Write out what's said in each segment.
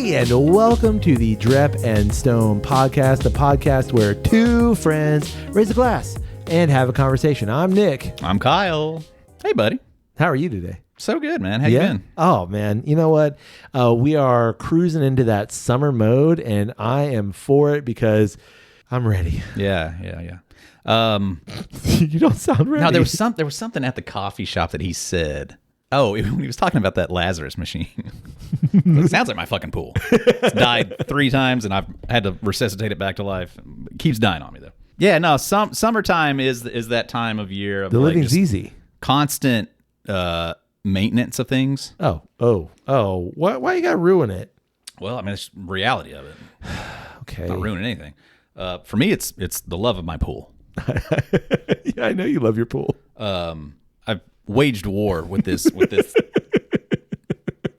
Hey, and welcome to the Drep and Stone podcast, the podcast where two friends raise a glass and have a conversation. I'm Nick. I'm Kyle. Hey, buddy. How are you today? So good, man. How you been? Oh, man. You know what? We are cruising into that summer mode, and I am for it because I'm ready. Yeah. You don't sound ready. No, there was something at the coffee shop that he said. Oh, when he was talking about that Lazarus machine. It sounds like my fucking pool. It's died 3 times, and I've had to resuscitate it back to life. It keeps dying on me, though. Yeah, no, summertime is that time of year. Of the living's easy. Constant maintenance of things. Oh. Why you got to ruin it? Well, I mean, it's reality of it. Okay. Not ruining anything. For me, it's the love of my pool. Yeah, I know you love your pool. I've waged war with this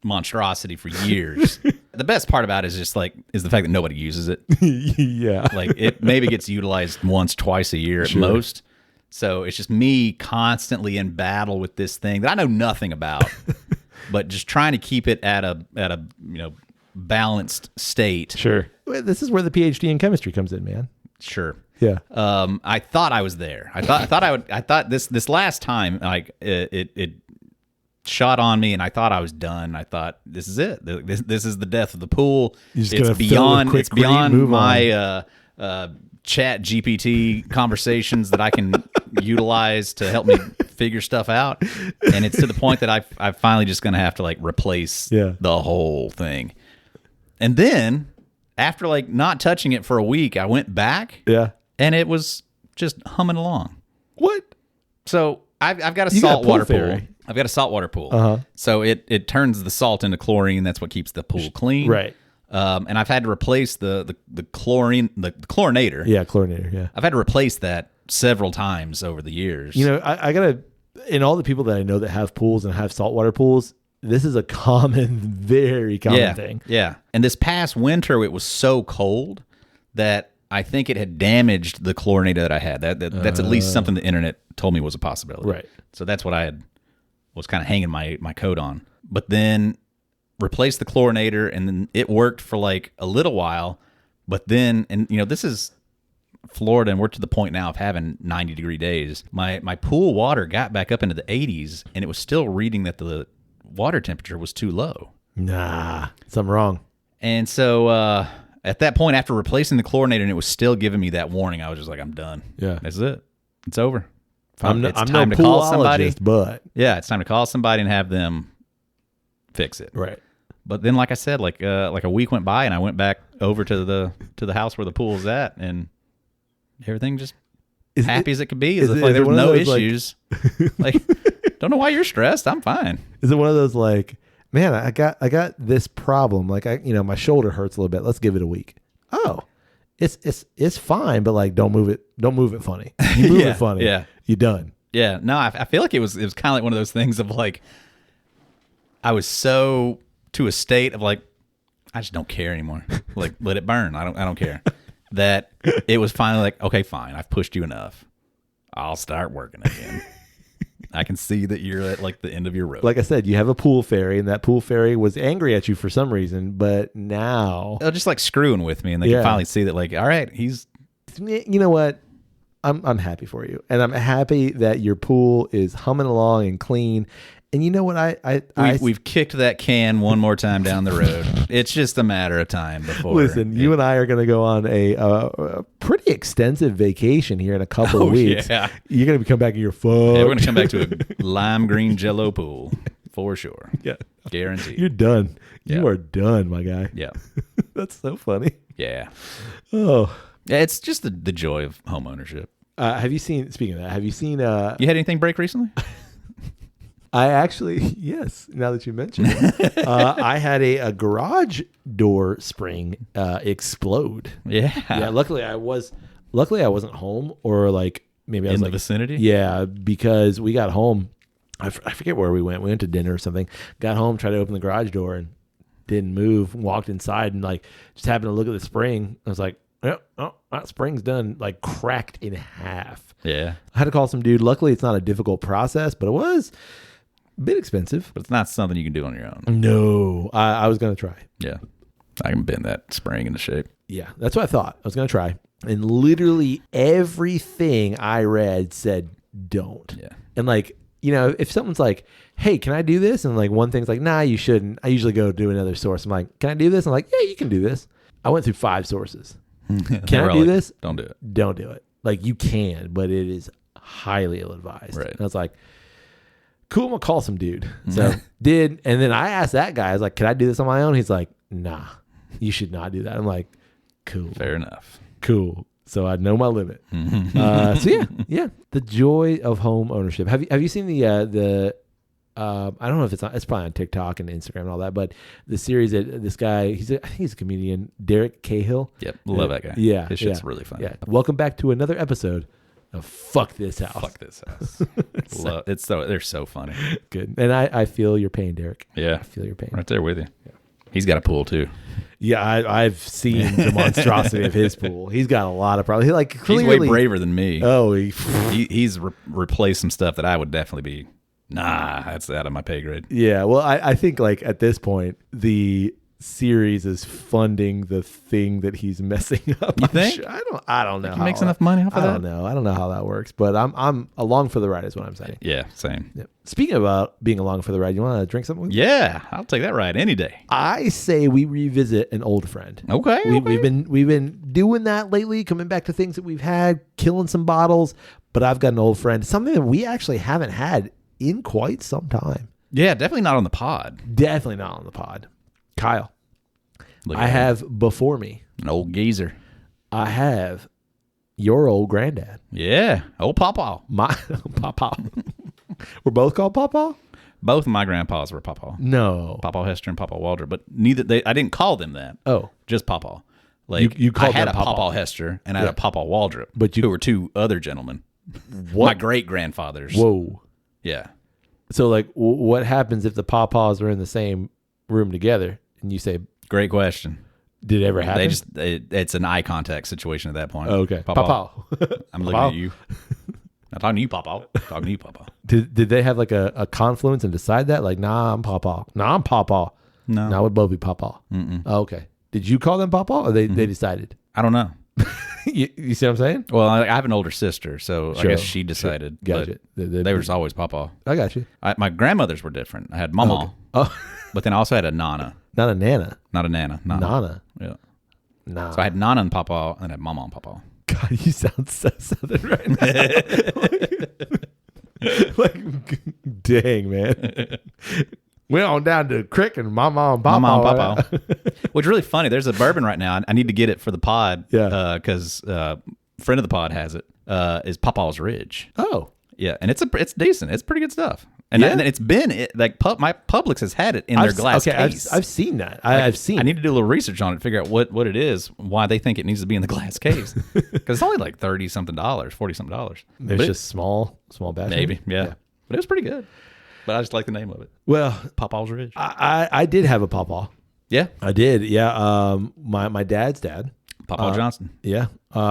monstrosity for years. The best part about it is the fact that nobody uses it. Yeah. Like it maybe gets utilized once, twice a year at most. So it's just me constantly in battle with this thing that I know nothing about, but just trying to keep it at a balanced state. Sure. This is where the PhD in chemistry comes in, man. Sure. Yeah. I thought I was there. I thought this last time, like it shot on me, and I thought I was done. I thought this is it. This is the death of the pool. It's beyond my chat GPT conversations that I can utilize to help me figure stuff out. And it's to the point that I'm finally just going to have to like replace the whole thing. And then after like not touching it for a week, I went back. Yeah. And it was just humming along. What? So I've got a saltwater pool. I've got a saltwater pool. Uh-huh. So it turns the salt into chlorine. That's what keeps the pool clean. Right. And I've had to replace the chlorine, the chlorinator. Yeah, chlorinator, yeah. I've had to replace that several times over the years. You know, I got to, in all the people that I know that have pools and have saltwater pools, this is a very common thing. Yeah. And this past winter, it was so cold that I think it had damaged the chlorinator that I had. That's at least something the internet told me was a possibility. Right. So that's what I was kind of hanging my coat on. But then replaced the chlorinator, and then it worked for like a little while. But then, and you know, this is Florida, and we're to the point now of having 90-degree days. My pool water got back up into the 80s, and it was still reading that the water temperature was too low. Nah, something wrong. And so at that point, after replacing the chlorinator, and it was still giving me that warning, I was just like, I'm done. Yeah. That's it. It's over. I'm it's no time to call somebody. But Yeah, it's time to call somebody and have them fix it. right. But then, like I said, like a week went by, and I went back over to the house where the pool's at, and everything just happy as it could be. There was no issues. Like, don't know why you're stressed. I'm fine. Is it one of those like, man, I got this problem. Like my shoulder hurts a little bit. Let's give it a week. Oh, it's fine, but like don't move it funny. You move it funny. Yeah. You done. Yeah. No, I feel like it was kind of like one of those things of like, I was so to a state of like, I just don't care anymore. Like, let it burn. I don't care. That it was finally like, okay, fine. I've pushed you enough. I'll start working again. I can see that you're at like the end of your rope. Like I said, you have a pool fairy, and that pool fairy was angry at you for some reason, but now they're just like screwing with me, and they can finally see that like, all right, he's. You know what? I'm happy for you, and I'm happy that your pool is humming along and clean. And you know what? We've kicked that can one more time down the road. It's just a matter of time before. Listen, you and I are going to go on a pretty extensive vacation here in a couple of weeks. Yeah. You're going to come back and you're fucked. Yeah, we're going to come back to a lime green Jello pool for sure. Yeah, guaranteed. You're done. Yeah. You are done, my guy. Yeah, that's so funny. Yeah. Oh, yeah. It's just the joy of home ownership. Have you seen? Speaking of that, have you seen? You had anything break recently? I actually, yes, now that you mention it, I had a garage door spring explode. Yeah. Yeah. Luckily I wasn't home, or like maybe I was in like, the vicinity. Yeah, because we got home. I forget where we went. We went to dinner or something. Got home, tried to open the garage door, and didn't move. Walked inside and like just happened to look at the spring. I was like, oh, that spring's done, like cracked in half. Yeah. I had to call some dude. Luckily, it's not a difficult process, but it was a bit expensive. But it's not something you can do on your own. No, I was going to try. Yeah. I can bend that spring into shape. Yeah, that's what I thought. I was going to try. And literally everything I read said don't. Yeah. And like, you know, if someone's like, hey, can I do this? And like one thing's like, nah, you shouldn't. I usually go to another source. I'm like, can I do this? I'm like, yeah, you can do this. I went through 5 sources. Can I do this? Don't do it. Don't do it. Like you can, but it is highly ill-advised. Right. And I was like, cool, I'm going to call some dude. So did. And then I asked that guy, I was like, can I do this on my own? He's like, nah, you should not do that. I'm like, cool. Fair enough. Cool. So I know my limit. So yeah, the joy of home ownership. Have you seen the I don't know if it's probably on TikTok and Instagram and all that, but the series that this guy, I think he's a comedian, Derek Cahill. Yep, love that guy. Yeah, his shit's really fun. Yeah. Welcome back to another episode of Fuck This House. Fuck this house. They're so funny. Good. And I feel your pain, Derek. Yeah, I feel your pain. right there with you. Yeah. He's got a pool too. Yeah, I've seen the monstrosity of his pool. He's got a lot of problems. He's way braver than me. Oh, he's replaced some stuff that I would definitely be. Nah, that's out of my pay grade. Yeah, well, I think like at this point, the series is funding the thing that he's messing up. You think? Sure. I don't know. He makes enough money off of that? I don't know. I don't know how that works, but I'm along for the ride is what I'm saying. Yeah, same. Yeah. Speaking about being along for the ride, you want to drink something with me? Yeah, I'll take that ride any day. I say we revisit an old friend. Okay. We've been doing that lately, coming back to things that we've had, killing some bottles, but I've got an old friend, something that we actually haven't had in quite some time. Yeah, definitely not on the pod. Definitely not on the pod. Kyle, I him. have before me, An old geezer. I have your old granddad. Yeah, old PawPaw. My PawPaw. We're both called PawPaw? Both of my grandpas were PawPaw. No. PawPaw Hester and PawPaw Waldrop, but I didn't call them that. Oh. Just PawPaw. Like You called I had them a PawPaw. PawPaw Hester and I had a PawPaw Waldrop, But who were 2 other gentlemen. What? My great grandfathers. Whoa. Yeah. So like what happens if the PawPaws are in the same room together and you say, Great question. did it ever happen? It's an eye contact situation at that point. Oh, okay. PawPaw. I'm looking PawPaw. at you. Not talking to you, PawPaw. Talking to you, PawPaw. Did they have like a confluence and decide that? Like, nah, I'm PawPaw. Nah, I'm PawPaw. No. Nah, I would both be PawPaw. Oh, okay. Did you call them PawPaw or they decided? I don't know. You see what I'm saying? Well, I have an older sister, so I Sure, guess she decided. Sure. Gotcha. But they were just always PawPaw. I got you. My grandmothers were different. I had Mama, Okay. Oh, but then I also had a Nana. not a Nana. Not a Nana. Nana. Yeah. Nah. So I had Nana and PawPaw, and then I had Mama and PawPaw. God, you sound so southern right now. like, dang, man. Went on down to the creek and Mama and PawPaw. Mama and PawPaw. Which is really funny. There's a bourbon right now. I need to get it for the pod. Yeah. Because friend of the pod has it. Is PawPaw's Ridge. Oh. Yeah, and it's decent. It's pretty good stuff. And, Yeah. and it's been my Publix has had it in their glass case. I've seen that. I've seen I need to do a little research on it, figure out what it is, why they think it needs to be in the glass case. Because it's only like $30-something, $40-something. There's just small batch. maybe, yeah. But it was pretty good. But I just like the name of it. Well, PawPaw's Ridge. I did have a PawPaw. Yeah, I did. Yeah. My dad's dad. PawPaw Johnson. Yeah.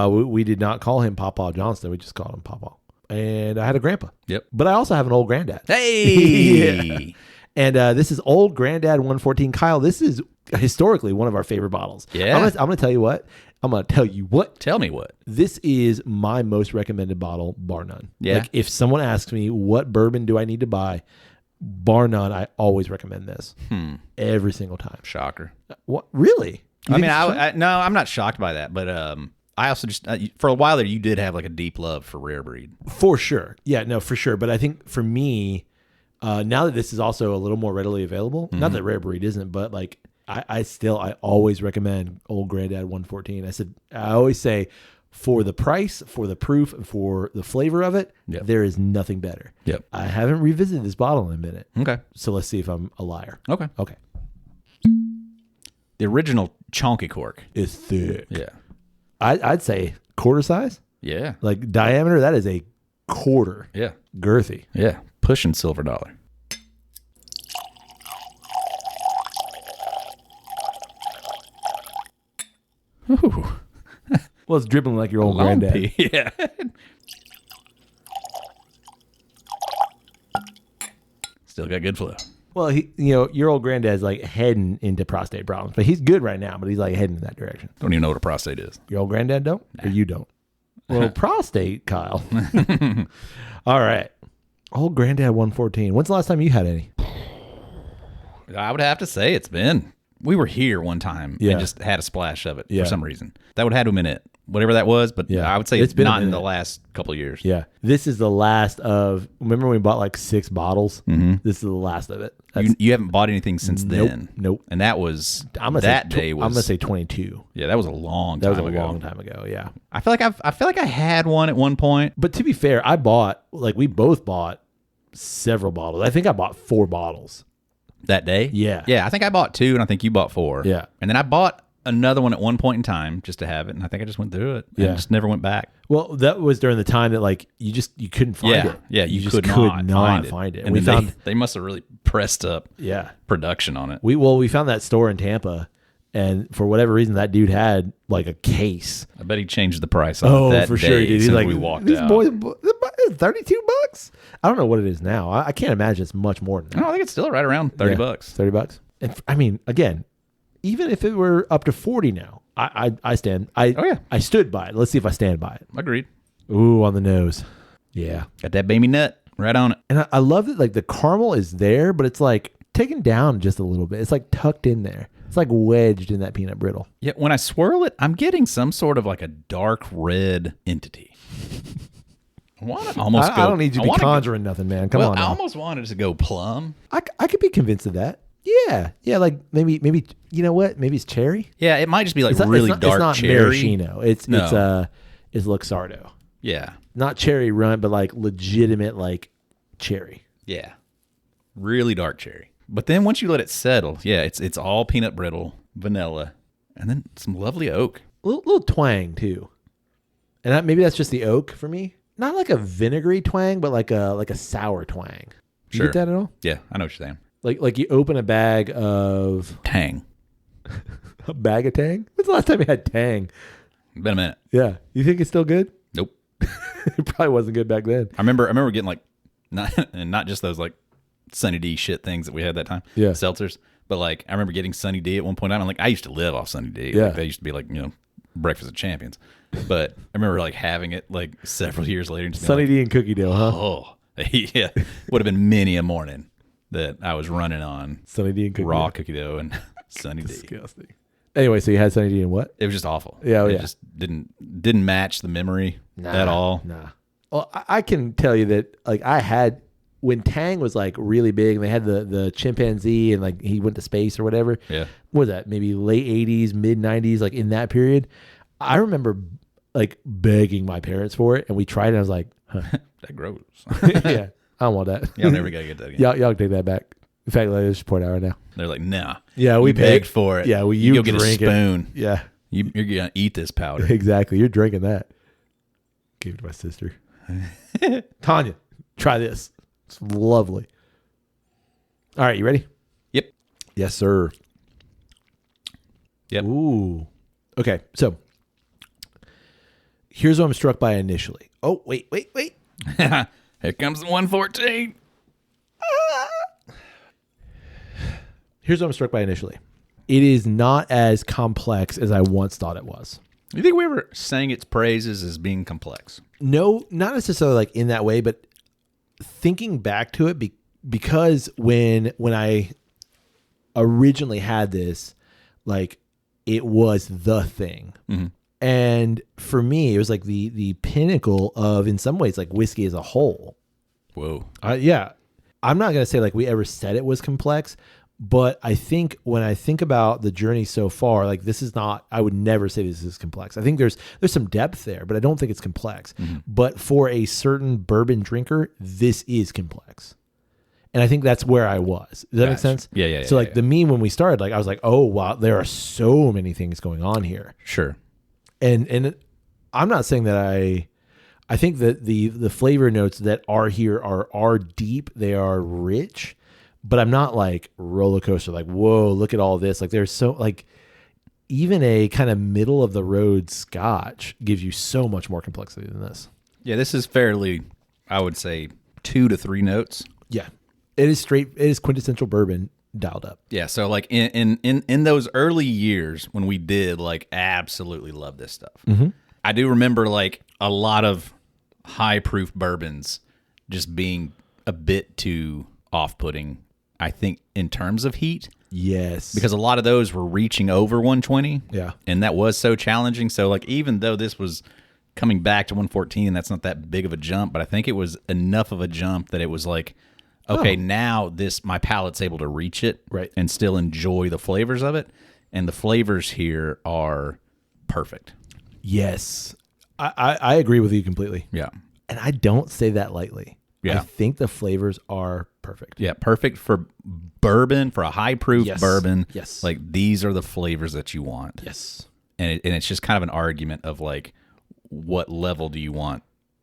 We did not call him PawPaw Johnston. We just called him PawPaw. And I had a grandpa. Yep. But I also have an old granddad. Hey. Yeah. And this is Old Granddad 114. Kyle, this is historically one of our favorite bottles. Yeah. I'm gonna tell you what. Tell me what. This is my most recommended bottle, bar none. Yeah. Like if someone asks me what bourbon do I need to buy, bar none, I always recommend this. Every single time. Shocker. What? Really? You I think mean, it's shocked? no, I'm not shocked by that, but I also just for a while there, you did have like a deep love for rare breed. For sure. Yeah, no, for sure. But I think for me, now that this is also a little more readily available, not that rare breed isn't, but like I always recommend Old Granddad 114. I always say for the price, for the proof, and for the flavor of it, Yep. there is nothing better. Yep. I haven't revisited this bottle in a minute. Okay. So let's see if I'm a liar. Okay. Okay. The original chonky cork. It's thick. Yeah. I'd say quarter size. Yeah. Like diameter, that is a quarter. Yeah. Girthy. Yeah. Pushing silver dollar. Ooh. Well, it's dribbling like your old granddad. Yeah. Still got good flow. Well, your old granddad's like heading into prostate problems, but he's good right now. But he's like heading in that direction. Don't even know what a prostate is. Your old granddad don't, or you don't? Well, prostate, Kyle. All right, old granddad 114. When's the last time you had any? I would have to say it's been. We were here one time and just had a splash of it for some reason. That would have had to have been it. Whatever that was, but I would say it's not in the last couple of years. Yeah. This is the last of, remember when we bought like 6 bottles? Mm-hmm. This is the last of it. You haven't bought anything since then. Nope. And that was, I'm going to say 22. Yeah, that was a long time ago. That was a long time ago, yeah. I feel like I had one at one point. But to be fair, we both bought several bottles. I think I bought 4 bottles. That day? Yeah. Yeah, I think I bought 2 and I think you bought 4. Yeah. And then I bought another one at one point in time just to have it, and I think I just went through it and just never went back. Well, that was during the time that like you couldn't find it. Yeah, you just could not find it. And they must have really pressed up production on it. We found that store in Tampa, and for whatever reason that dude had like a case. I bet he changed the price on it that for day sure, dude. He's like, we walked these out. boys, $32. I don't know what it is now. I can't imagine it's much more than that. I think it's still right around $30. $30. And I mean, again, even if it were up to 40 now, I stand. I stood by it. Let's see if I stand by it. Agreed. Ooh, on the nose. Yeah. Got that baby nut right on it. And I love that like the caramel is there, but it's like taken down just a little bit. It's like tucked in there. It's like wedged in that peanut brittle. Yeah, when I swirl it, I'm getting some sort of like a dark red entity. I don't need you to be conjuring nothing, man. Come on. I almost wanted to go plum. I could be convinced of that. Yeah, like maybe you know what? Maybe it's cherry. Yeah, it might just be like dark cherry. It's not maraschino. It's Luxardo. Yeah, not cherry run, but like legitimate like cherry. Yeah, really dark cherry. But then once you let it settle, it's all peanut brittle, vanilla, and then some lovely oak. Little twang too, and maybe that's just the oak for me. Not like a vinegary twang, but like a sour twang. You get that at all? Yeah, I know what you're saying. Like you open a bag of Tang. A bag of Tang? When's the last time you had Tang? Been a minute. Yeah. You think it's still good? Nope. It probably wasn't good back then. I remember getting like not just those like Sunny D shit things that we had that time. Yeah. Seltzers. But like I remember getting Sunny D at one point. I'm like, I used to live off Sunny D. Yeah. Like, they used to be like, breakfast of champions. But I remember like having it like several years later. Sunny D and cookie dough, huh? Oh, yeah. Would have been many a morning that I was running on Sunny D and cookie dough and Sunny D. Disgusting. Anyway, so you had Sunny D and what? It was just awful. Yeah, it just didn't match the memory at all. Nah. Well, I can tell you that like I had when Tang was like really big and they had the chimpanzee and like he went to space or whatever. Yeah. What was that? Maybe late 80s, mid 90s, like in that period. I remember like begging my parents for it and we tried it. And I was like, huh. That gross. Yeah. I don't want that. Y'all never gotta get that again. Y'all can take that back. In fact, let's just pour it out right now. They're like, nah. Yeah, we begged for it. Yeah, you go get a spoon. It. Yeah. You're gonna eat this powder. Exactly. You're drinking that. Gave it to my sister. Tanya, try this. It's lovely. All right, you ready? Yep. Yes, sir. Yep. Ooh. Okay, so here's what I'm struck by initially. Oh, wait. Here comes the 114. Here's what I'm struck by initially. It is not as complex as I once thought it was. You think we ever sang its praises as being complex? No, not necessarily like in that way, but thinking back to it because when I originally had this, like it was the thing. Mm-hmm. And for me, it was like the pinnacle of, in some ways, like whiskey as a whole. Whoa. Yeah. I'm not going to say like we ever said it was complex, but I think when I think about the journey so far, like this is not, I would never say this is complex. I think there's some depth there, but I don't think it's complex. Mm-hmm. But for a certain bourbon drinker, this is complex. And I think that's where I was. Does that make sense? Yeah. So like the meme when we started, like I was like, oh, wow, there are so many things going on here. Sure. And I'm not saying that I think that the flavor notes that are here are deep, they are rich, but I'm not like roller coaster, like, whoa, look at all this. Like there's so like even a kind of middle of the road scotch gives you so much more complexity than this. Yeah, this is fairly, I would say, 2 to 3 notes. Yeah. It is straight. It is quintessential bourbon dialed up. Yeah, so like in those early years when we did like absolutely love this stuff. Mm-hmm. I do remember like a lot of high proof bourbons just being a bit too off-putting, I think, in terms of heat. Yes. Because a lot of those were reaching over 120. Yeah. And that was so challenging. So like even though this was coming back to 114, that's not that big of a jump, but I think it was enough of a jump that it was like, okay, now my palate's able to reach it, right, and still enjoy the flavors of it. And the flavors here are perfect. Yes. I agree with you completely. Yeah. And I don't say that lightly. Yeah. I think the flavors are perfect. Yeah, perfect for bourbon, for a high proof bourbon. Yes. Like these are the flavors that you want. Yes. And it's just kind of an argument of like, what level do you want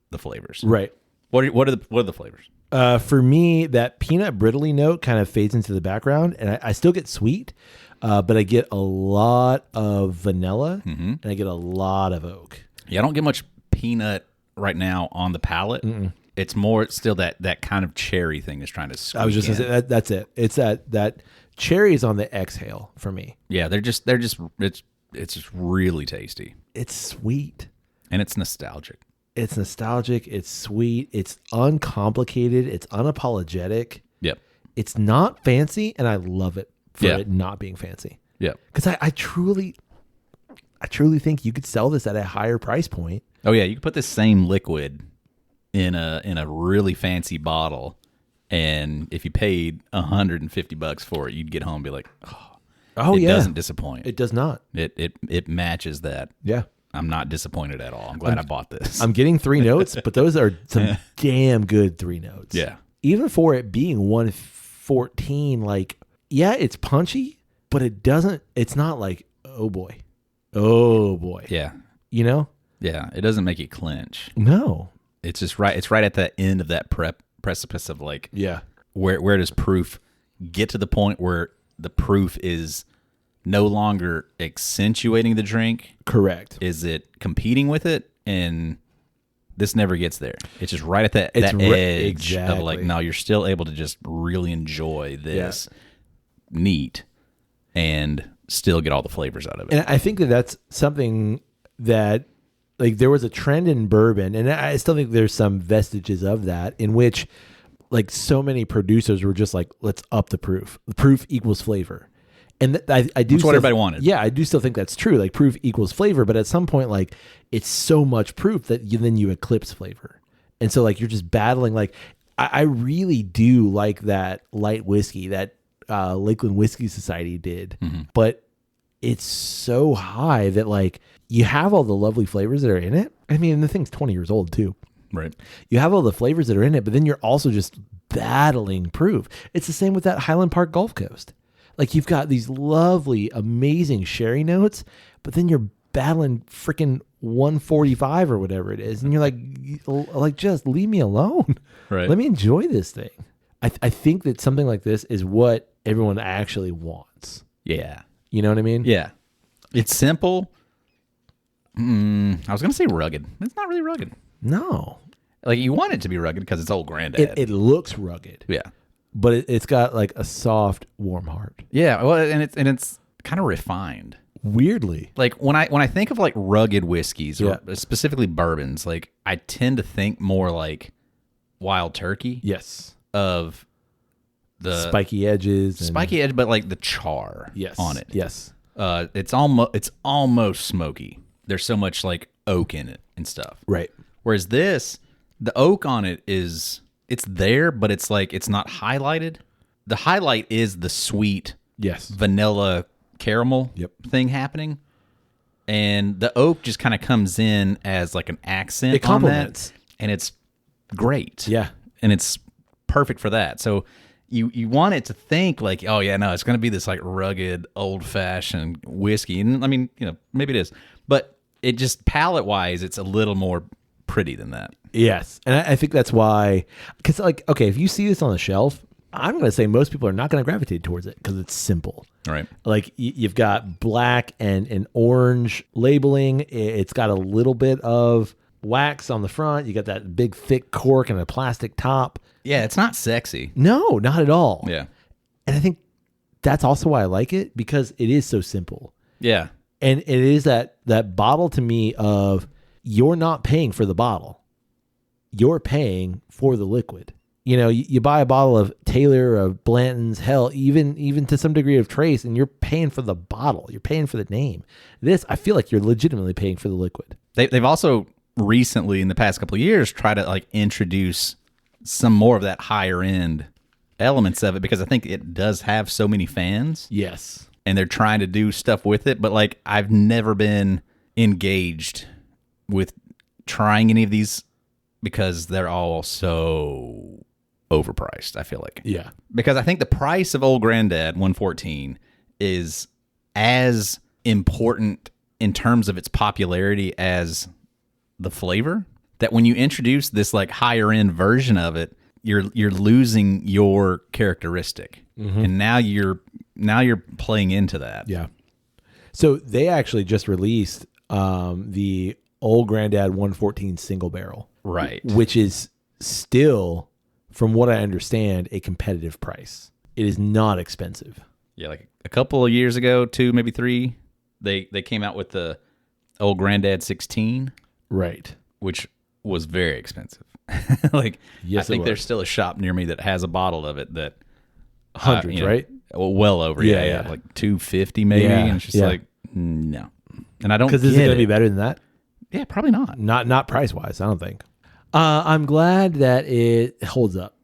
the flavors? Right. What are the flavors? For me, that peanut brittly note kind of fades into the background, and I still get sweet, but I get a lot of vanilla, and I get a lot of oak. Yeah, I don't get much peanut right now on the palate. It's more still that kind of cherry thing is trying to squeak I was just going to say that's it. It's that cherry is on the exhale for me. Yeah, it's just really tasty. It's sweet. And it's nostalgic. It's nostalgic. It's sweet. It's uncomplicated. It's unapologetic. Yep. It's not fancy, and I love it for it not being fancy. Yep. Because I truly think you could sell this at a higher price point. Oh yeah, you could put this same liquid in a really fancy bottle, and if you paid $150 for it, you'd get home and be like, it doesn't disappoint. It does not. It matches that. Yeah. I'm not disappointed at all. I'm glad I bought this. I'm getting 3 notes, but those are some damn good 3 notes. Yeah. Even for it being 114, like, yeah, it's punchy, but it's not like, oh boy. Yeah. You know? Yeah. It doesn't make you clench. No. It's just right. It's right at the end of that precipice of like, yeah, where does proof get to the point where the proof is no longer accentuating the drink? Correct. Is it competing with it? And this never gets there. It's just right at that edge of like, no, you're still able to just really enjoy this neat and still get all the flavors out of it. And I think that's something that, like, there was a trend in bourbon, and I still think there's some vestiges of that, in which like so many producers were just like, let's up the proof. The proof equals flavor. And I do. That's what everybody wanted. Yeah, I do still think that's true. Like, proof equals flavor, but at some point, like, it's so much proof that then you eclipse flavor, and so like you're just battling. Like, I really do like that light whiskey that Lakeland Whiskey Society did, but it's so high that like you have all the lovely flavors that are in it. I mean, the thing's 20 years old too. Right. You have all the flavors that are in it, but then you're also just battling proof. It's the same with that Highland Park Gulf Coast. Like, you've got these lovely, amazing sherry notes, but then you're battling freaking 145 or whatever it is. And you're like, just leave me alone. Right. Let me enjoy this thing. I think that something like this is what everyone actually wants. Yeah. You know what I mean? Yeah. It's simple. I was going to say rugged. It's not really rugged. No. Like, you want it to be rugged because it's old granddad. It looks rugged. Yeah. But it's got like a soft, warm heart. Yeah, well, and it's kind of refined. Weirdly, like when I think of like rugged whiskeys or specifically bourbons, like I tend to think more like Wild Turkey. Yes, of the spiky edges, but like the char on it. Yes, it's almost smoky. There's so much like oak in it and stuff. Right. Whereas this, the oak on it it's there, but it's like it's not highlighted. The highlight is the sweet vanilla caramel thing happening. And the oak just kind of comes in as like an accent. It complements. On that, and it's great. Yeah. And it's perfect for that. So you want it to think like, oh yeah, no, it's going to be this like rugged, old-fashioned whiskey. And I mean, maybe it is. But it just palate-wise, it's a little more pretty than that. Yes. And I think that's why, because like, okay, if you see this on the shelf, I'm going to say most people are not going to gravitate towards it because it's simple. Right. Like, you've got black and orange labeling. It's got a little bit of wax on the front. You got that big thick cork and a plastic top. Yeah, it's not sexy. No, not at all. Yeah. And I think that's also why I like it, because it is so simple. Yeah. And it is that bottle to me of, you're not paying for the bottle. You're paying for the liquid. You know, you buy a bottle of Taylor, of Blanton's, hell, even to some degree of Trace, and you're paying for the bottle. You're paying for the name. This, I feel like you're legitimately paying for the liquid. They've also recently, in the past couple of years, tried to like introduce some more of that higher end elements of it, because I think it does have so many fans. Yes. And they're trying to do stuff with it, but like I've never been engaged with trying any of these because they're all so overpriced, I feel like. Yeah. Because I think the price of Old Granddad 114 is as important in terms of its popularity as the flavor, that when you introduce this like higher end version of it, you're losing your characteristic. And now you're playing into that. Yeah. So they actually just released the Old Granddad 114 single barrel. Right. Which is still, from what I understand, a competitive price. It is not expensive. Yeah, like a couple of years ago, 2, maybe 3, they came out with the Old Granddad 16. Right. Which was very expensive. Like, yes, I think there's still a shop near me that has a bottle of it that hundreds, right? Well over, yeah, like $250 maybe, and it's just like no. And I don't, because is it going to be better than that? Yeah, probably not. Not price wise, I don't think. I'm glad that it holds up.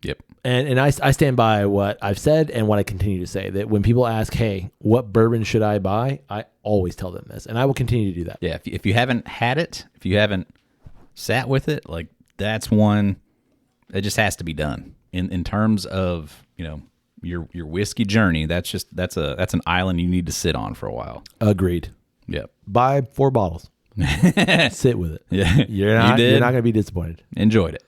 Yep. And I stand by what I've said and what I continue to say, that when people ask, hey, what bourbon should I buy? I always tell them this, and I will continue to do that. Yeah, if you haven't had it, if you haven't sat with it, like that's one that just has to be done. In terms of, you know, your whiskey journey, that's an island you need to sit on for a while. Agreed. Yep. Buy 4 bottles. Sit with it. Yeah. You're not going to be disappointed. Enjoyed it.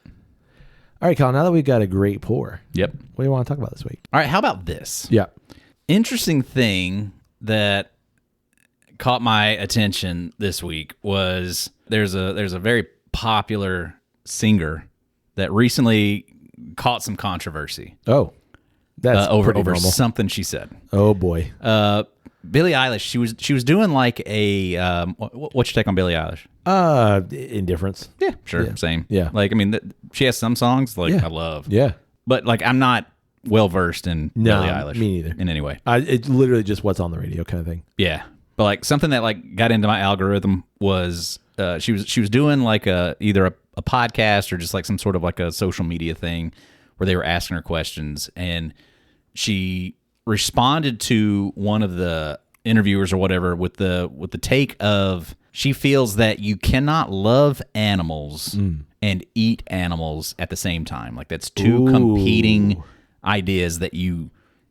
All right, Colin, now that we've got a great pour. Yep. What do you want to talk about this week? All right, how about this? Yeah. Interesting thing that caught my attention this week was there's a very popular singer that recently caught some controversy. Oh, that's over normal. Something she said. Oh boy. Billie Eilish. She was doing like a what's your take on Billie Eilish? Indifference. Yeah, sure, same. Yeah, like I mean, she has some songs like I love. Yeah, but like I'm not well versed in Billie Eilish. Me neither. In any way. It's literally just what's on the radio kind of thing. Yeah, but like something that like got into my algorithm was she was doing like either a podcast or just like some sort of like a social media thing where they were asking her questions, and she responded to one of the interviewers or whatever with the take of, she feels that you cannot love animals and eat animals at the same time. Like that's two competing ideas that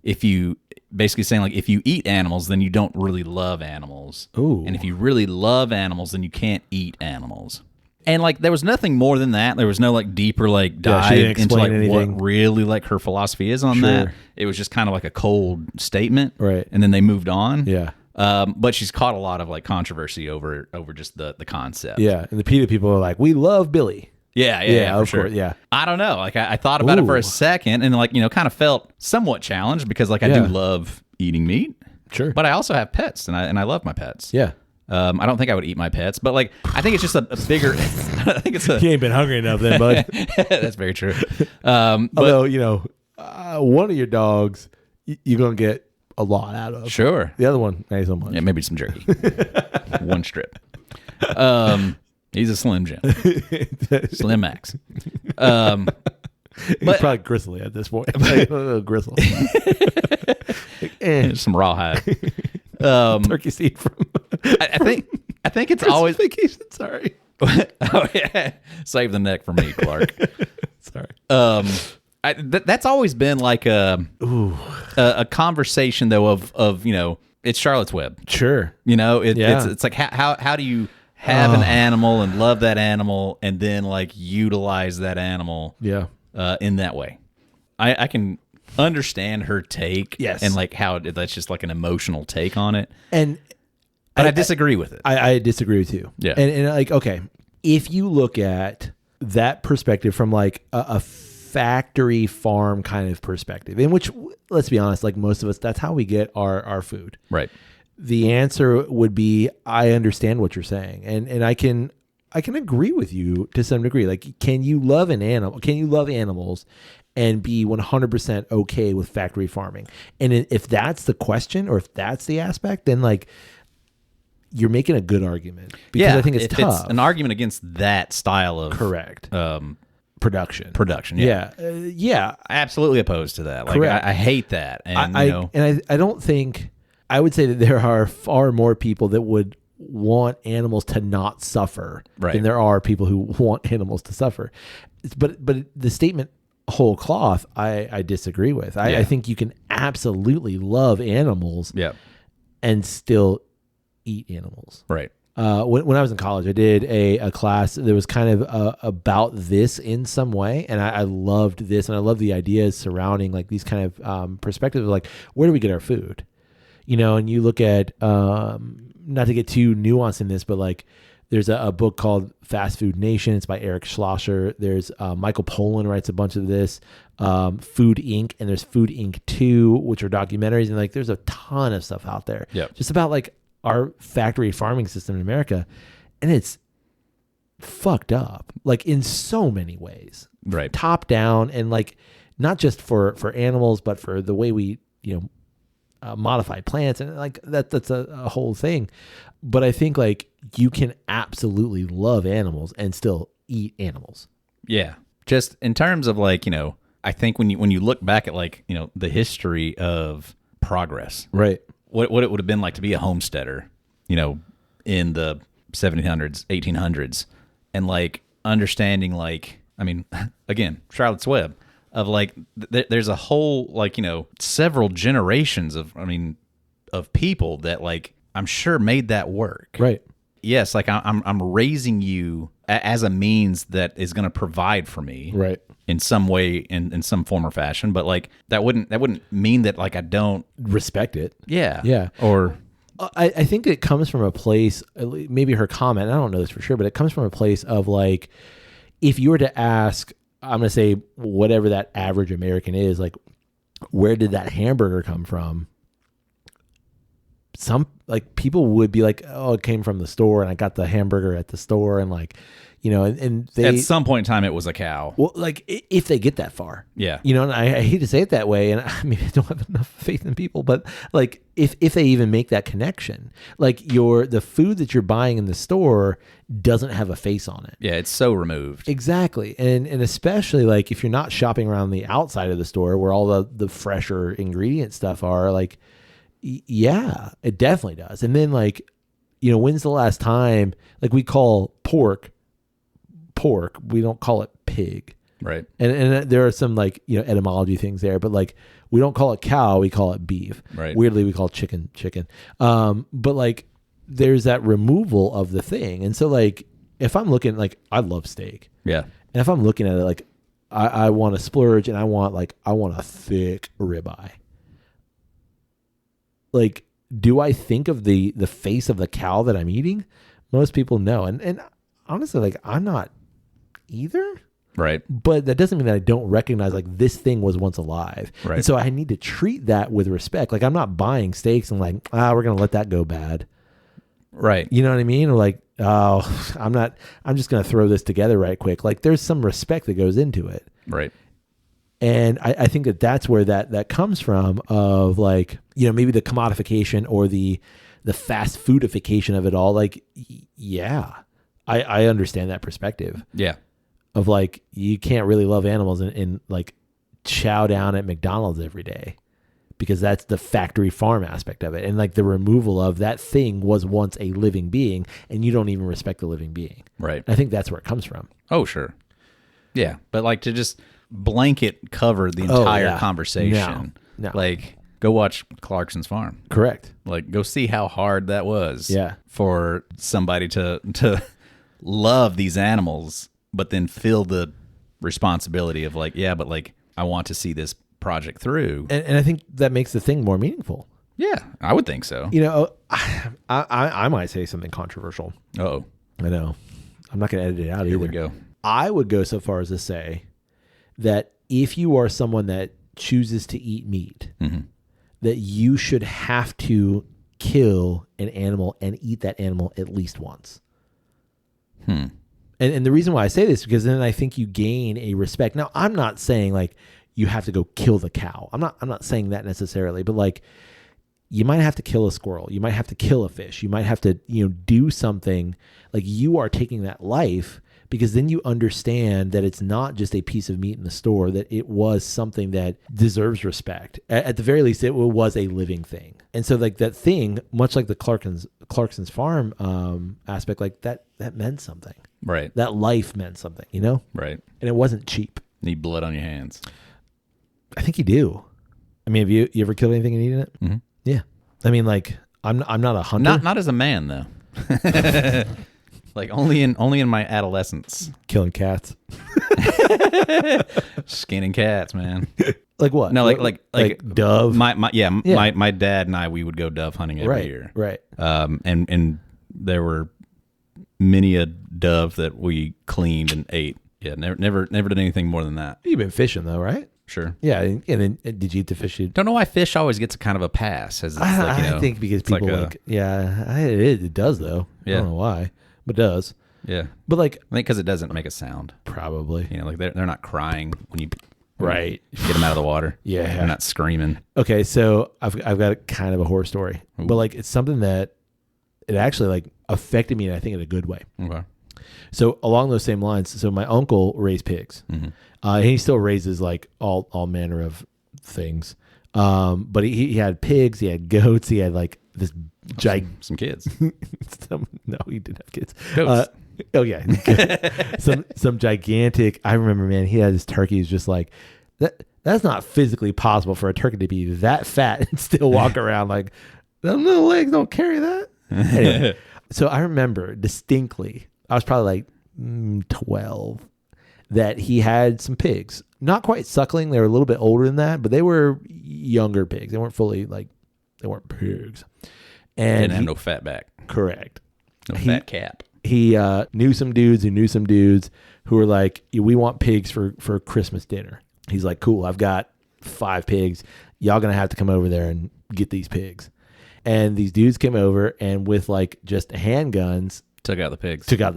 if you basically saying like, if you eat animals, then you don't really love animals. Ooh. And if you really love animals, then you can't eat animals. And like there was nothing more than that. There was no like deeper like dive into like anything. what really like her philosophy is on that. It was just kind of like a cold statement, right? And then they moved on. Yeah. But she's caught a lot of like controversy over just the concept. Yeah, and the people are like, we love Billie. Yeah, of sure. course, yeah. I don't know. Like I thought about it for a second, and like, you know, kind of felt somewhat challenged because like I do love eating meat. Sure. But I also have pets, and I love my pets. Yeah. I don't think I would eat my pets, but like I think it's just a bigger. I think it's You ain't been hungry enough, then, bud. That's very true. Although, you know, one of your dogs, you're gonna get a lot out of. Sure. The other one, not so much. Yeah, maybe some jerky. One strip. He's a Slim Jim. Slim Max. He's probably gristly at this point. Like, gristle. And some rawhide. turkey seed from. I think it's always vacation. Sorry. Oh yeah. Save the neck for me, Clark. Sorry. That's always been like a conversation though of you know, it's Charlotte's Web. Sure. You know, it's like how do you have an animal and love that animal and then like utilize that animal in that way. I can understand her take, yes, and like how that's just like an emotional take on it, but I disagree with it. I disagree with you. Yeah, and like, okay, if you look at that perspective from like a factory farm kind of perspective, in which, let's be honest, like most of us, that's how we get our food. Right. The answer would be, I understand what you're saying. And I can agree with you to some degree. Like, can you love an animal? Can you love animals and be 100% okay with factory farming? And if that's the question, or if that's the aspect, then like, you're making a good argument, because I think it's tough. It's an argument against that style of correct production. Yeah. Yeah. Absolutely opposed to that. Like, I hate that. And I don't think, I would say that there are far more people that would want animals to not suffer than there are people who want animals to suffer. But the statement whole cloth, I disagree with. I think you can absolutely love animals and still eat animals. Right. When I was in college, I did a class that was kind of about this in some way. And I loved this, and I love the ideas surrounding like these kind of perspectives of like, where do we get our food? You know, and you look at, not to get too nuanced in this, but like there's a book called Fast Food Nation. It's by Eric Schlosser. There's Michael Pollan writes a bunch of this, Food Inc. And there's Food Inc. 2, which are documentaries. And like there's a ton of stuff out there just about like our factory farming system in America. And it's fucked up, like in so many ways. Right. Top down, and like not just for animals, but for the way we, modify plants, and like that's a whole thing. But I think like you can absolutely love animals and still eat animals. Yeah. Just in terms of like, I think when you look back at like, the history of progress, right? What it would have been like to be a homesteader, in the 1700s, 1800s, and like understanding like, I mean, again, Charlotte's Web. Of like, there's a whole like several generations of people that like I'm sure made that work. Right. Yes, like I'm raising you as a means that is going to provide for me. Right. In some way, in some form or fashion, but like that wouldn't mean that like I don't respect it. Yeah. Yeah. Or I think it comes from a place. Maybe her comment, I don't know this for sure, but it comes from a place of like, if you were to ask, I'm going to say whatever that average American is, like, where did that hamburger come from? Some like people would be like, oh, it came from the store, and I got the hamburger at the store, and like, and they, at some point in time it was a cow. Well, like if they get that far, yeah, and I hate to say it that way, and I mean I don't have enough faith in people, but like if they even make that connection, like the food that you're buying in the store doesn't have a face on it. Yeah, it's so removed. Exactly, and especially like if you're not shopping around the outside of the store where all the fresher ingredient stuff are, like, yeah, it definitely does. And then like, when's the last time, like, we call pork, we don't call it pig. Right. And there are some like, etymology things there, but like we don't call it cow, we call it beef. Right. Weirdly, we call chicken. But like there's that removal of the thing. And so like, if I'm looking, like, I love steak. Yeah. And if I'm looking at it, like I want to splurge, and I want a thick ribeye. Like, do I think of the face of the cow that I'm eating? Most people know. And honestly, like, I'm not either. Right. But that doesn't mean that I don't recognize like this thing was once alive. Right. And so I need to treat that with respect. Like, I'm not buying steaks and like, we're going to let that go bad. Right. You know what I mean? Or like, I'm just going to throw this together right quick. Like, there's some respect that goes into it. Right. And I think that's where that comes from, of like, maybe the commodification or the fast foodification of it all. Like, yeah, I understand that perspective. Yeah. Of like, you can't really love animals and like chow down at McDonald's every day, because that's the factory farm aspect of it. And like the removal of that thing was once a living being, and you don't even respect the living being. Right. I think that's where it comes from. Oh, sure. Yeah. But like to just blanket cover the entire conversation. No. Like, go watch Clarkson's Farm. Correct. Like, go see how hard that was. Yeah. For somebody to love these animals, but then feel the responsibility of like, yeah, but like, I want to see this project through. And I think that makes the thing more meaningful. Yeah, I would think so. I might say something controversial. Oh, I know. I'm not going to edit it out either. Here we go. I would go so far as to say that if you are someone that chooses to eat meat, that you should have to kill an animal and eat that animal at least once. And the reason why I say this is because then I think you gain a respect. Now, I'm not saying like you have to go kill the cow. I'm not saying that necessarily, but like you might have to kill a squirrel. You might have to kill a fish. You might have to, do something like you are taking that life, because then you understand that it's not just a piece of meat in the store, that it was something that deserves respect. At the very least, it was a living thing. And so like that thing, much like the Clarkson's farm aspect, like that meant something. Right. That life meant something, Right. And it wasn't cheap. Need blood on your hands. I think you do. I mean, have you ever killed anything and eaten it? Mm-hmm. Yeah. I mean, like I'm not a hunter. Not as a man though. Like only in my adolescence. Killing cats. Skinning cats, man. Like what? No, like dove. My dad and I, we would go dove hunting every year. Right. And there were many a dove that we cleaned and ate. Yeah, never did anything more than that. You've been fishing though, right? Sure. Yeah, and then did you eat the fish? Don't know why fish always gets a kind of a pass. As it's I think because people it does though. Yeah. I don't know why, but it does. Yeah. But like, I think because it doesn't make a sound. Probably. Like they're not crying when you right get them out of the water. Yeah. They're not screaming. Okay, so I've got kind of a horror story, but like it's something that it actually like affected me, and I think in a good way. Okay. So along those same lines, so my uncle raised pigs. And he still raises like all manner of things. But he had pigs, he had goats, he had like this some kids. No, he didn't have kids. Goats. Oh yeah, some gigantic. I remember, man, he had his turkeys just like that. That's not physically possible for a turkey to be that fat and still walk around like them little legs don't carry that. Anyway, so I remember distinctly. I was probably like 12. That he had some pigs, not quite suckling. They were a little bit older than that, but they were younger pigs. They weren't fully they weren't pigs. And didn't have no fat back. Correct. No fat cap. He knew some dudes who were like, we want pigs for Christmas dinner. He's like, cool, I've got 5 pigs. Y'all going to have to come over there and get these pigs. And these dudes came over and with like just handguns. Took out the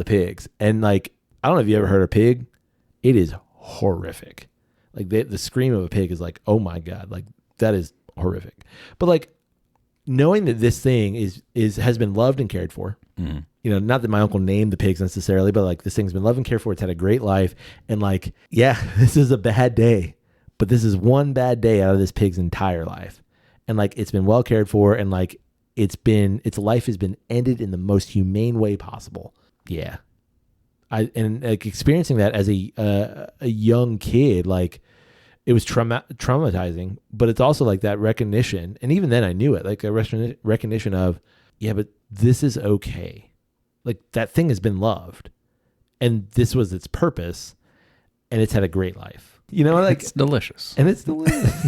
pigs. And like, I don't know if you ever heard a pig. It is horrific. Like the scream of a pig is like, oh my God, like that is horrific. But like knowing that this thing has been loved and cared for, not that my uncle named the pigs necessarily, but like this thing's been loved and cared for. It's had a great life. And like, yeah, this is a bad day, but this is one bad day out of this pig's entire life. And like, it's been well cared for. And like, its life has been ended in the most humane way possible. Yeah. And like experiencing that as a young kid, like it was traumatizing, but it's also like that recognition. And even then I knew it, like a recognition of, yeah, but this is okay. Like that thing has been loved and this was its purpose and it's had a great life. Like it's delicious. And it's delicious.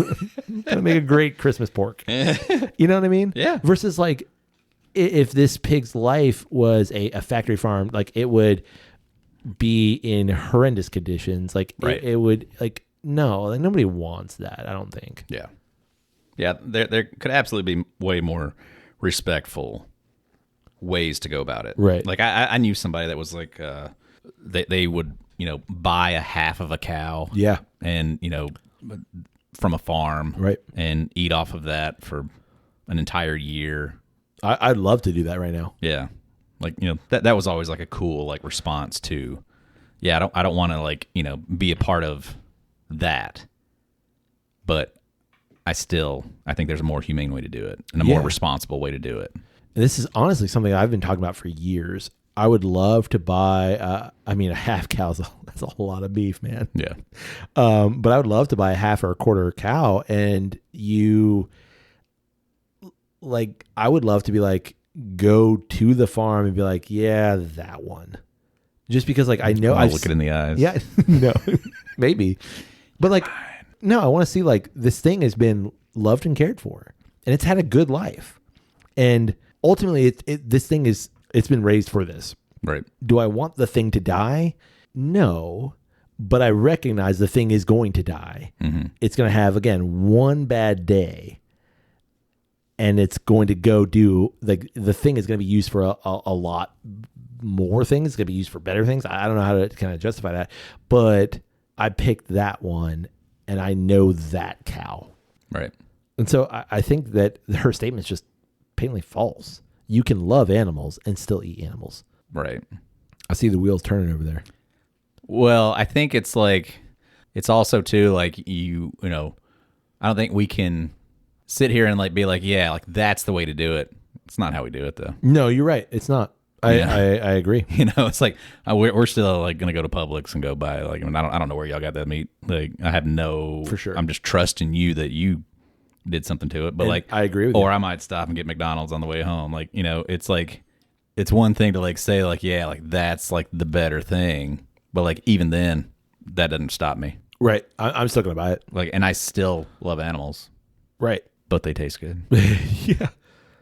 Gonna make a great Christmas pork. You know what I mean? Yeah. Versus like if this pig's life was a factory farm, like it would be in horrendous conditions. Like right. it would like, no, like nobody wants that. I don't think. Yeah. Yeah. There could absolutely be way more respectful ways to go about it. Right. Like I knew somebody that was like, they would, buy a half of a cow. Yeah. And, from a farm. Right. And eat off of that for an entire year. I'd love to do that right now. Yeah. Like, that was always like a cool like response to, yeah, I don't want to like, be a part of that. But I think there's a more humane way to do it and a more responsible way to do it. And this is honestly something I've been talking about for years. I would love to buy, a half cow, that's a whole lot of beef, man. Yeah. But I would love to buy a half or a quarter cow and I would love to be like, go to the farm and be like, yeah, that one. Just because like, I know I'll look it in the eyes. Yeah, no, maybe. But like, no, I want to see like this thing has been loved and cared for and it's had a good life. And ultimately this thing it's been raised for this. Right. Do I want the thing to die? No, but I recognize the thing is going to die. Mm-hmm. It's going to have, again, one bad day, and it's going to go do, like, the thing is going to be used for a lot more things. It's going to be used for better things. I don't know how to kind of justify that, but I picked that one, and I know that cow. Right. And so I think that her statement is just patently false. You can love animals and still eat animals. Right. I see the wheels turning over there. Well, I think it's like, it's also too like you know, I don't think we can sit here and like be like, yeah, like that's the way to do it. It's not how we do it though. No, you're right. It's not. I agree. You know, it's like we're still like gonna go to Publix and go buy like, I mean, I don't know where y'all got that meat. Like I have no, for sure. I'm just trusting you that you did something to it. But and like I agree with you. Or I might stop and get McDonald's on the way home. Like, you know, it's like it's one thing to like say like, yeah, like that's like the better thing. But like even then, that doesn't stop me. Right. I'm still gonna buy it. Like, and I still love animals. Right. But they taste good. Yeah.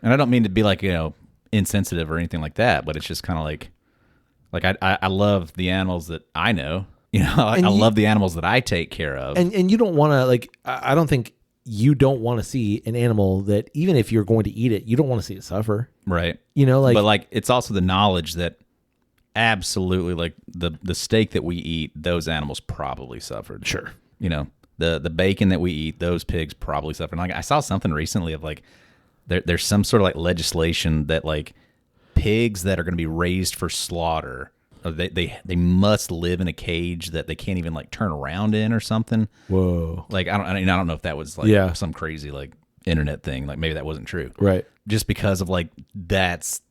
And I don't mean to be like, you know, insensitive or anything like that, but it's just kind of like I love the animals that I know. You know, I love the animals that I take care of. And you don't want to, like, I don't think you don't want to see an animal that, even if you're going to eat it, you don't want to see it suffer. Right. You know, like, but like it's also the knowledge that absolutely, like the steak that we eat, those animals probably suffered. Sure. You know, the bacon that we eat, those pigs probably suffered. Like I saw something recently of like there's some sort of like legislation that like pigs that are going to be raised for slaughter, they must live in a cage that they can't even like turn around in or something. Whoa. Like I don't know if that was like some crazy like internet thing. Like maybe that wasn't true. Right. Just because of like that's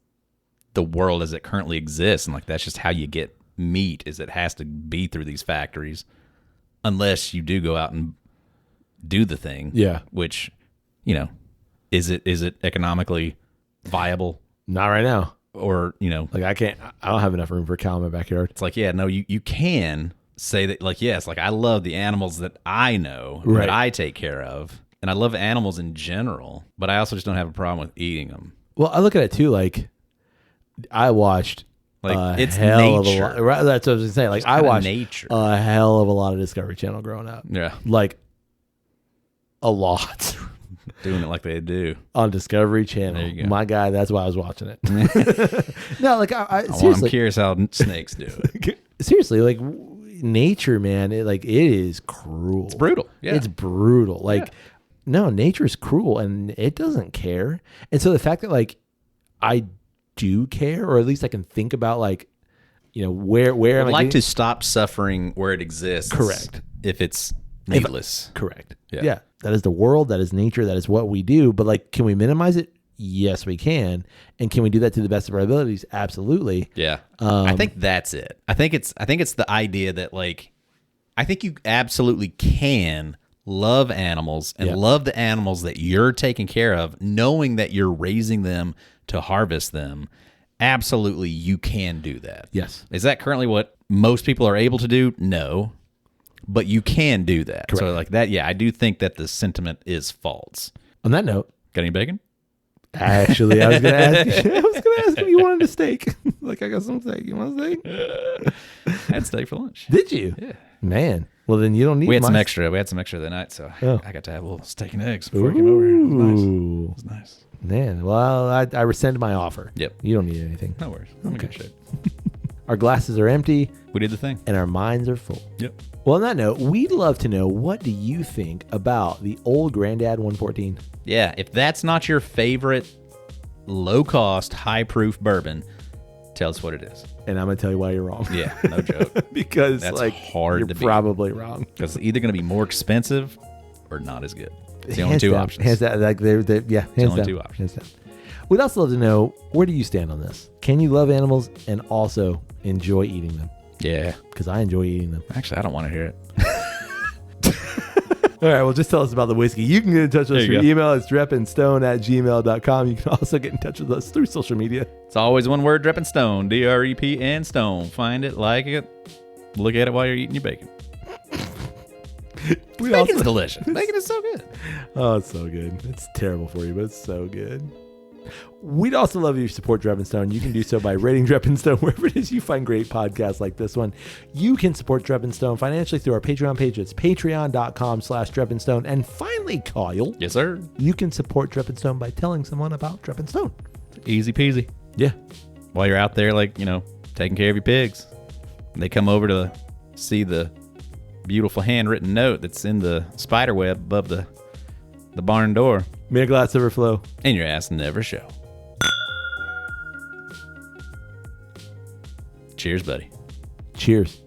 the world as it currently exists, and like that's just how you get meat, is it has to be through these factories, unless you do go out and do the thing. Yeah. Which, you know, is it economically viable? Not right now. Or, you know, like I don't have enough room for a cow in my backyard. It's like, yeah, no, you can say that, like, yes, like I love the animals that I know, right, that I take care of, and I love animals in general, but I also just don't have a problem with eating them. Well, I look at it too, like I watched like it's hell nature. Of a lot, right, that's what I was gonna say. Like I watched nature. A hell of a lot of Discovery Channel growing up. Yeah, like a lot. Doing it like they do on Discovery Channel. There you go. My guy, that's why I was watching it. No, like I seriously, I'm curious how snakes do it. Seriously, like nature, man, it is cruel. It's brutal. Yeah, it's brutal. Like, no, nature is cruel and it doesn't care. And so the fact that like I do care, or at least I can think about like, you know, where I'd like to stop suffering where it exists. Correct. If it's needless. Correct. Yeah. That is the world. That is nature. That is what we do. But like, can we minimize it? Yes, we can. And can we do that to the best of our abilities? Absolutely. Yeah. I think that's it. I think it's the idea that like, I think you absolutely can love animals and love the animals that you're taking care of, knowing that you're raising them to harvest them. Absolutely, you can do that. Yes. Is that currently what most people are able to do? No. But you can do that. Correct. So like that, yeah, I do think that the sentiment is false. On that note, got any bacon? Actually, I was gonna ask if you wanted a steak. Like, I got some steak. You want a steak? I had steak for lunch. Did you? Yeah. Man. Well, then you don't need. We had some extra. We had some extra that night, so I got to have a little steak and eggs before I came over here. It was nice. Man, well, I rescind my offer. Yep. You don't need anything. No worries. I'm in good shape. Our glasses are empty. We did the thing. And our minds are full. Yep. Well, on that note, we'd love to know, what do you think about the old Granddad 114? Yeah, if that's not your favorite low-cost, high-proof bourbon, tell us what it is. And I'm going to tell you why you're wrong. Yeah, no joke. Because that's like, hard you're to beat. Probably wrong. Because it's either going to be more expensive or not as good. It's the only two options. Hands down. Like hands the only down. two options. Hands down. We'd also love to know, where do you stand on this? Can you love animals and also enjoy eating them? Yeah. Because I enjoy eating them. Actually, I don't want to hear it. All right, well, just tell us about the whiskey. You can get in touch with us through email. It's drepandstone@gmail.com. You can also get in touch with us through social media. It's always one word, Drep and Stone. DREP and Stone. Find it, like it, look at it while you're eating your bacon. Bacon's delicious. Bacon is so good. Oh, it's so good. It's terrible for you, but it's so good. We'd also love you to support Drep and Stone. You can do so by rating Drep and Stone wherever it is you find great podcasts like this one. You can support Drep and Stone financially through our Patreon page. It's patreon.com/Drep and Stone. And finally, Kyle. Yes, sir. You can support Drep and Stone by telling someone about Drep and Stone. Easy peasy. Yeah. While you're out there, like, taking care of your pigs, they come over to see the beautiful handwritten note that's in the spider web above the barn door. May a glass overflow. And your ass never show. Cheers, buddy. Cheers.